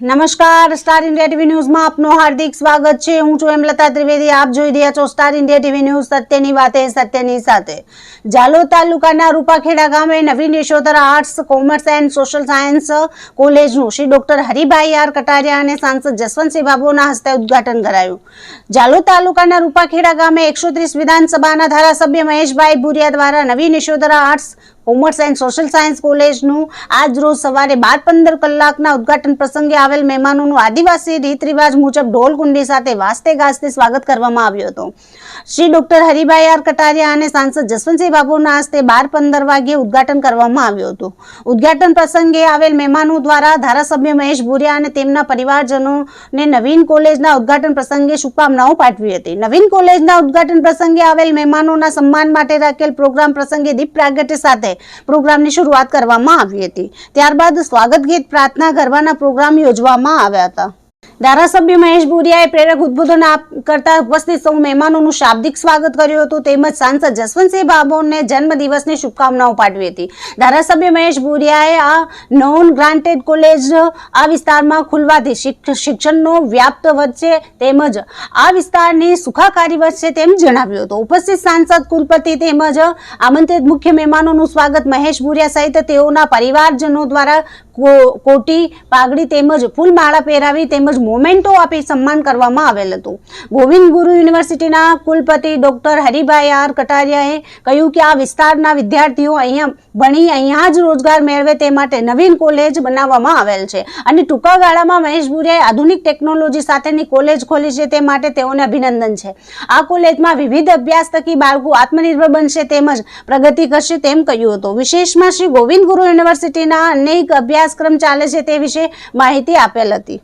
નમસ્કાર, star India TV ન્યૂઝમાં આપનું હાર્દિક સ્વાગત છે। હું છું હેમલતા ત્રિવેદી। આપ જોઈ રહ્યા છો સ્ટાર ઇન્ડિયા ટીવી ન્યૂઝ, સત્યની વાતે સત્યની સાથે। જાલોદ તાલુકાના રૂપાખેડા ગામે Navin Yashodhara arts, commerce and social science કોલેજનું શ્રી ડોક્ટર હરિભાઈ આર કટારિયા અને સાંસદ જસવંતસિંહ બાબુના હસ્તે ઉદ્ઘાટન કરાયું। જાલોદ તાલુકાના રૂપાખેડા ગામે 130 વિધાનસભાના ધારાસભ્ય મહેશભાઈ ભુરિયા દ્વારા Navin Yashodhara arts, commerce and social science કોલેજનું આજ રોજ સવારે 12:15 કલાકના ઉદ્ઘાટન પ્રસંગે આવેલ મહેમાનોનું આદિવાસી રીત રિવાજ મુજબ ઢોલ કુંડી સાથે વાજતે ગાજતે સ્વાગત કરવામાં આવ્યું હતું। શ્રી ડોક્ટર હરિભાઈ આર કટારિયા અને સાંસદ જસવંતસિંહ બાબુના હસ્તે 12:15 વાગ્યે ઉદ્ઘાટન કરવામાં આવ્યું હતું। ઉદ્ઘાટન પ્રસંગે આવેલ મહેમાનો દ્વારા ધારાસભ્ય મહેશ ભુરિયા અને તેમના પરિવારજનોને નવીન કોલેજના ઉદ્ઘાટન પ્રસંગે શુભકામનાઓ પાઠવી હતી। નવીન કોલેજના ઉદ્ઘાટન પ્રસંગે આવેલ મહેમાનોના સન્માન માટે રાખેલ પ્રોગ્રામ પ્રસંગે દીપ પ્રાગટ્ય સાથે પ્રોગ્રામની શરૂઆત કરવામાં આવી હતી। ત્યારબાદ સ્વાગત ગીત, પ્રાર્થના ગરબાના પ્રોગ્રામ યોજવામાં આવ્યા હતા। ધારાસભ્ય મહેશ ભુરિયાએ પ્રેરક ઉદ્બોધન કરતા ઉપસ્થિત સૌ મહેમાનોનું શાબ્દિક સ્વાગત કર્યું હતું તેમજ સાંસદ જસવંતસિંહ બાબુને જન્મદિવસની શુભકામનાઓ પાઠવી હતી। ધારાસભ્ય મહેશ ભુરિયાએ આ નોન ગ્રાન્ટેડ કોલેજ આ વિસ્તારમાં ખુલવાથી શિક્ષણનો વ્યાપ્ત વધશે તેમજ આ વિસ્તારની સુખાકારી વધશે તેમ જણાવ્યું હતું। ઉપસ્થિત સાંસદ, કુલપતિ તેમજ આમંત્રિત મુખ્ય મહેમાનોનું સ્વાગત મહેશ ભુરિયા સહિત તેઓના પરિવારજનો દ્વારા કોટી, પાઘડી તેમજ ફૂલમાળા પહેરાવી તેમજ મોમેન્ટો આપી સન્માન કરવામાં આવેલ હતું। ગોવિંદ ગુરુ યુનિવર્સિટીના કુલપતિ ડોક્ટર હરિભાઈ આર કટારિયાએ કહ્યું કે આ વિસ્તારના વિદ્યાર્થીઓ અહીંયા ભણી અહીંયા જ રોજગાર મેળવે તે માટે નવીન કોલેજ બનાવવામાં આવેલ છે અને ટૂંકા ગાળામાં મહેશ ભુરિયાએ આધુનિક ટેકનોલોજી સાથેની કોલેજ ખોલી છે તે માટે તેઓને અભિનંદન છે। આ કોલેજમાં વિવિધ અભ્યાસ થકી બાળકો આત્મનિર્ભર બનશે તેમજ પ્રગતિ કરશે તેમ કહ્યું હતું। વિશેષમાં શ્રી ગોવિંદ ગુરુ યુનિવર્સિટીના અનેક અભ્યાસક્રમ ચાલે છે તે વિશે માહિતી આપેલ હતી।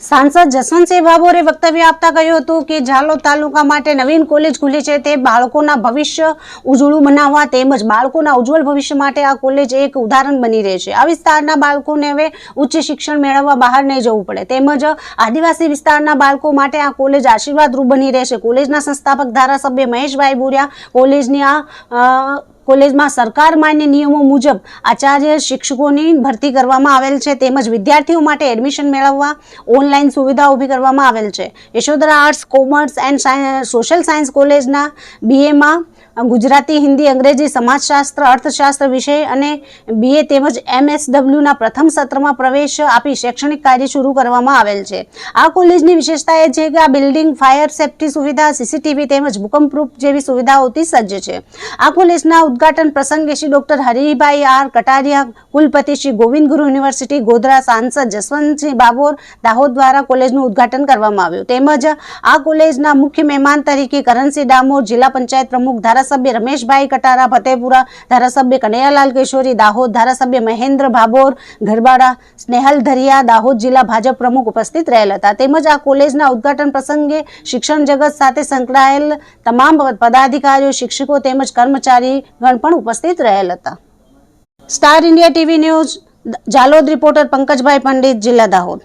સાંસદ જસવંતસિંહ બાબુએ વક્તવ્ય આપતા કહ્યું હતું કે જાલોદ તાલુકા માટે નવીન કોલેજ ખુલી છે તે બાળકોના ભવિષ્ય ઉજળું બનાવવા તેમજ બાળકોના ઉજ્જવળ ભવિષ્ય માટે આ કોલેજ એક ઉદાહરણ બની રહેશે। આ વિસ્તારના બાળકોને હવે ઉચ્ચ શિક્ષણ મેળવવા બહાર નહીં જવું પડે તેમજ આદિવાસી વિસ્તારના બાળકો માટે આ કોલેજ આશીર્વાદરૂપ બની રહેશે। કોલેજના સંસ્થાપક ધારાસભ્ય મહેશભાઈ ભુરિયા કોલેજની કોલેજમાં સરકાર માન્ય નિયમો મુજબ આચાર્ય, શિક્ષકોની ભરતી કરવામાં આવેલ છે તેમજ વિદ્યાર્થીઓ માટે એડમિશન મેળવવા ઓનલાઈન સુવિધા ઊભી કરવામાં આવેલ છે। Yashodhara arts, commerce and social science કોલેજના BAમાં ગુજરાતી, હિન્દી, અંગ્રેજી, સમાજશાસ્ત્ર, અર્થશાસ્ત્ર વિષય અને BA તેમજ MSWના પ્રથમ સત્રમાં પ્રવેશ આપી શૈક્ષણિક કાર્ય શરૂ કરવામાં આવેલ છે। આ કોલેજની વિશેષતા એ છે કે આ બિલ્ડિંગ ફાયર સેફ્ટી સુવિધા, CCTV તેમજ ભૂકંપપ્રૂફ જેવી સુવિધાઓથી સજ્જ છે। આ કોલેજના ઉદ્ઘાટન પ્રસંગે શ્રી ડોક્ટર હરિભાઈ આર કટારિયા, કુલપતિ શ્રી ગોવિંદ ગુરુ યુનિવર્સિટી ગોધરા, સાંસદ જસવંતસિંહ બાબુ દાહોદ દ્વારા કોલેજનું ઉદ્ઘાટન કરવામાં આવ્યું તેમજ આ કોલેજના મુખ્ય મહેમાન તરીકે કરણસિંહ ડામોર, જિલ્લા પંચાયત પ્રમુખ ધારાસભ્ય રમેશભાઈ કટારા ફતેપુરા, ધારાસભ્ય કનૈયાલાલ કેશોરી દાહોદ, ધારાસભ્ય મહેન્દ્ર ભાભોર ગરબાડા, સ્નેહલ ધરિયા દાહોદ જિલ્લા ભાજપ પ્રમુખ ઉપસ્થિત રહેલ હતા તેમજ આ કોલેજના ઉદ્ઘાટન પ્રસંગે શિક્ષણ જગત સાથે સંકળાયેલ તમામ પદાધિકારીઓ, શિક્ષકો તેમજ કર્મચારીગણ પણ ઉપસ્થિત રહેલ હતા। Star India TV news Jhalod reporter Pankajbhai Pandit, જિલ્લા દાહોદ।